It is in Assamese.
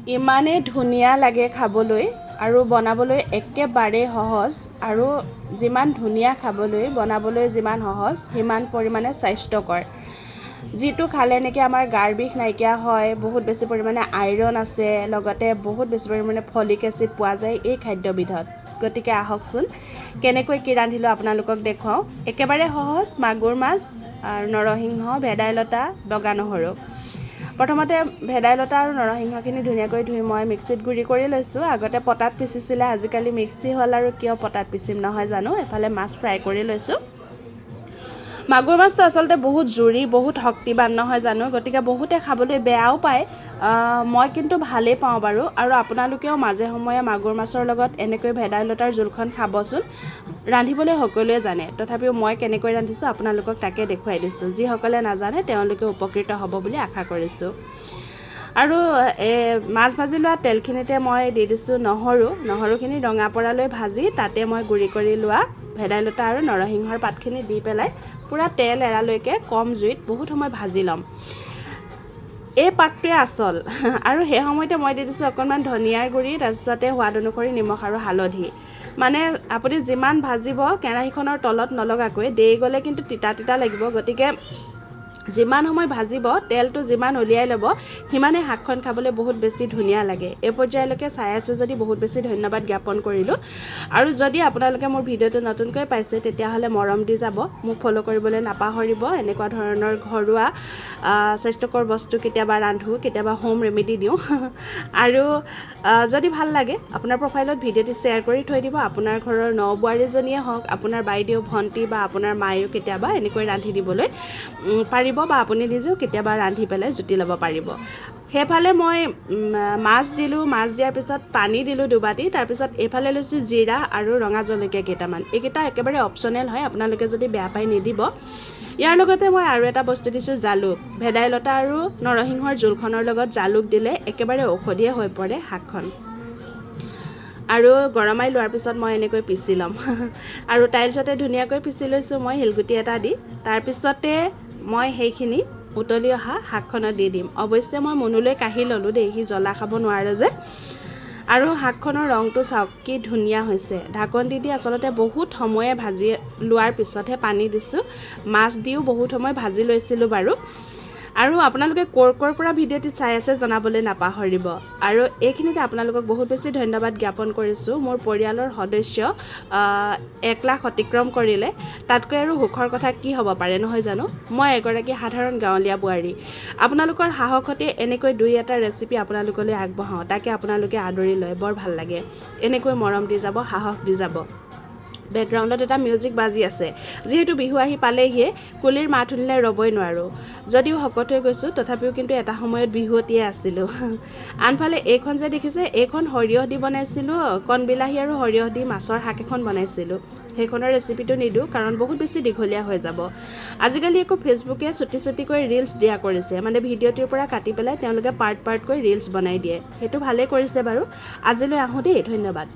ইমানে ধুনীয়া লাগে খাবলৈ আৰু বনাবলৈ একেবাৰে সহজ আৰু যিমান ধুনীয়া খাবলৈ বনাবলৈ যিমান সহজ সিমান পৰিমাণে স্বাস্থ্যকৰ যিটো খালে নেকি আমাৰ গাৰ বিষ নাইকিয়া হয় বহুত বেছি পৰিমাণে আইৰণ আছে লগতে বহুত বেছি পৰিমাণে ফলিক এচিড পোৱা যায় এই খাদ্যবিধত গতিকে আহকচোন কেনেকৈ কি ৰান্ধিলোঁ আপোনালোকক দেখুৱাওঁ একেবাৰে সহজ মাগুৰ মাছ আৰু নৰসিংহ ভেদাইলতা বগা নহৰু প্ৰথমতে ভেদাইলতা আৰু নৰসিংহখিনি ধুনীয়াকৈ ধুই মই মিক্সিত গুড়ি কৰি লৈছোঁ আগতে পটাত পিচিছিলে আজিকালি মিক্সি হ'ল আৰু কিয় পটাত পিচিম নহয় জানো এফালে মাছ ফ্ৰাই কৰি লৈছোঁ মাগুৰ মাছটো আচলতে বহুত জুৰি বহুত শক্তিবান নহয় জানো গতিকে বহুতে খাবলৈ বেয়াও পায় মই কিন্তু ভালেই পাওঁ বাৰু আৰু আপোনালোকেও মাজে সময়ে মাগুৰ মাছৰ লগত এনেকৈ ভেদাইলতাৰ জোলখন খাবচোন ৰান্ধিবলৈ সকলোৱে জানে তথাপিও মই কেনেকৈ ৰান্ধিছোঁ আপোনালোকক তাকে দেখুৱাই দিছোঁ যিসকলে নাজানে তেওঁলোকে উপকৃত হ'ব বুলি আশা কৰিছোঁ আৰু মাছ ভাজি লোৱা তেলখিনিতে মই দি দিছোঁ নহৰুখিনি ৰঙা পৰালৈ ভাজি তাতে মই গুড়ি কৰি লোৱা ভেদাইলতা আৰু নৰসিংহৰ পাতখিনি দি পেলাই পূৰা তেল এৰালৈকে কম জুইত বহুত সময় ভাজি ল'ম এই পাকটোৱে আচল আৰু সেই সময়তে মই দি দিছোঁ অকণমান ধনিয়াৰ গুড়ি তাৰপিছতে সোৱাদ অনুসৰি নিমখ আৰু হালধি মানে আপুনি যিমান ভাজিব কেৰাহীখনৰ তলত নলগাকৈ দেই গ'লে কিন্তু তিতা তিতা লাগিব গতিকে যিমান সময় ভাজিব তেলটো যিমান উলিয়াই ল'ব সিমানে শাকখন খাবলৈ বহুত বেছি ধুনীয়া লাগে এই পৰ্যায়লৈকে চাই আছে যদি বহুত বেছি ধন্যবাদ জ্ঞাপন কৰিলোঁ আৰু যদি আপোনালোকে মোৰ ভিডিঅ'টো নতুনকৈ পাইছে তেতিয়াহ'লে মৰম দি যাব মোক ফ'ল' কৰিবলৈ নাপাহৰিব এনেকুৱা ধৰণৰ ঘৰুৱা স্বাস্থ্যকৰ বস্তু কেতিয়াবা ৰান্ধোঁ কেতিয়াবা হোম ৰেমেডি দিওঁ আৰু যদি ভাল লাগে আপোনাৰ প্ৰফাইলত ভিডিঅ'টি শ্বেয়াৰ কৰি থৈ দিব আপোনাৰ ঘৰৰ নবোৱাৰীজনীয়ে হওক আপোনাৰ বাইদেউ ভণ্টি বা আপোনাৰ মায়েও কেতিয়াবা এনেকৈ ৰান্ধি দিবলৈ পাৰিব বা আপুনি নিজেও কেতিয়াবা ৰান্ধি পেলাই জুতি ল'ব পাৰিব সেইফালে মই মাছ দিলোঁ মাছ দিয়াৰ পিছত পানী দিলোঁ দুবাটি তাৰপিছত এইফালে লৈছোঁ জিৰা আৰু ৰঙা জলকীয়া কেইটামান এইকেইটা একেবাৰে অপশ্যনেল হয় আপোনালোকে যদি বেয়া পাই নিদিব ইয়াৰ লগতে মই আৰু এটা বস্তু দিছোঁ জালুক ভেদাইলতা আৰু নৰসিংহৰ জোলখনৰ লগত জালুক দিলে একেবাৰে ঔষধীয় হৈ পৰে শাকখন আৰু গৰমাই লোৱাৰ পিছত মই এনেকৈ পিচি ল'ম আৰু টাইলছতে ধুনীয়াকৈ পিচি লৈছোঁ মই শিলগুটি এটা দি তাৰপিছতে মই সেইখিনি উতলি অহা শাকখনত দি দিম অৱশ্যে মই মনলৈ কাঢ়ি ল'লোঁ দেই সি জ্বলা খাব নোৱাৰে যে আৰু শাকখনৰ ৰংটো চাওক কি ধুনীয়া হৈছে ঢাকন দি আচলতে বহুত সময়ে ভাজি লোৱাৰ পিছতহে পানী দিছোঁ মাছ দিও বহুত সময় ভাজি লৈছিলোঁ বাৰু আৰু আপোনালোকে ক'ৰ পৰা ভিডিঅ'টি চাই আছে জনাবলৈ নাপাহৰিব আৰু এইখিনিতে আপোনালোকক বহুত বেছি ধন্যবাদ জ্ঞাপন কৰিছোঁ মোৰ পৰিয়ালৰ সদস্য 1 লাখ অতিক্ৰম কৰিলে তাতকৈ আৰু সুখৰ কথা কি হ'ব পাৰে নহয় জানো মই এগৰাকী সাধাৰণ গাঁৱলীয়া বোৱাৰী আপোনালোকৰ সাহসতে এনেকৈ দুই এটা ৰেচিপি আপোনালোকলৈ আগবঢ়াওঁ তাকে আপোনালোকে আদৰি লয় বৰ ভাল লাগে এনেকৈ মৰম দি যাব সাহস দি যাব বেকগ্ৰাউণ্ডত এটা মিউজিক বাজি আছে যিহেতু বিহু আহি পালেহিয়ে কুলিৰ মাত শুনিলে ৰ'বই নোৱাৰোঁ যদিও শকত হৈ গৈছোঁ তথাপিও কিন্তু এটা সময়ত বিহুৱতীয়ে আছিলোঁ আনফালে এইখন যে দেখিছে এইখন সৰিয়হ দি বনাইছিলোঁ কণবিলাহী আৰু সৰিয়হ দি মাছৰ শাক এখন বনাইছিলোঁ সেইখনৰ ৰেচিপিটো নিদিওঁ কাৰণ বহুত বেছি দীঘলীয়া হৈ যাব আজিকালি আকৌ ফেচবুকে চুটিকৈ ৰিলছ দিয়া কৰিছে মানে ভিডিঅ'টোৰ পৰা কাটি পেলাই তেওঁলোকে পাৰ্টকৈ ৰিলছ বনাই দিয়ে সেইটো ভালেই কৰিছে বাৰু আজিলৈ আহোঁ দেই ধন্যবাদ